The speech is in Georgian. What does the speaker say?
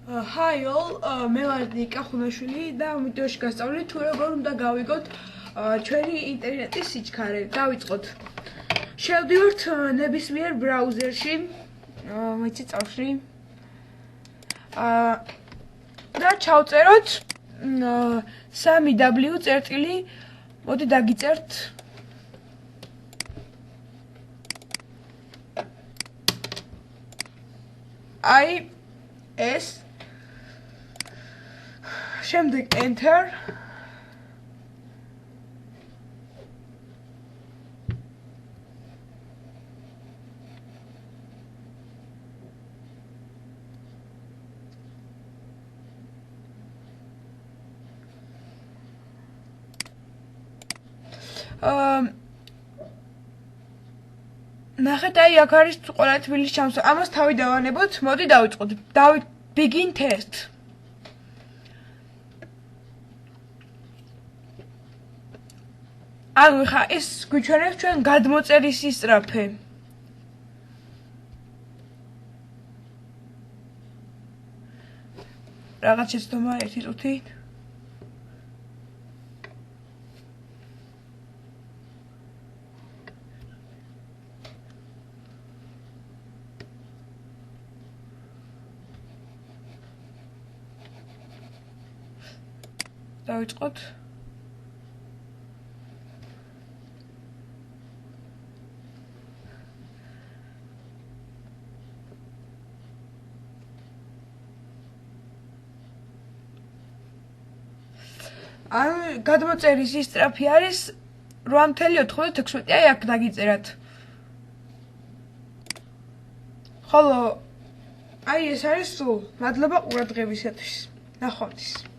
Hi all, მე ვარ ნიკა ხუნაშვილი და ამ ვიდეოში გასწავლით თუ როგორ უნდა გავიგოთ ჩვენი ინტერნეტის სიჩქარე. დავიწყოთ. შევდივართ ნებისმიერ ბრაუზერში, მეცი წავშლი. და ჩავწეროთ 3w წერტილი, მოდი დაგიწერთ IS შემდეგ enter ნახეთ აი აქ არის ყველა თბილის ჩამსვა. ამას თავი დავანებოთ. მოდი დავიწყოთ. begin test. ანუ ხა ეს გვიჩვენებს ჩვენ გადმოწერის ისწრაფე. რაღაც შეცდომა ერთი წუთი. დავიწყოთ. ან გადმოწერის ისწრაფი არის 8.96. აი აქ დაგიწერათ. ხოლო აი ეს არის სულ. მადლობა ყურადღებისათვის. ნახვამდის.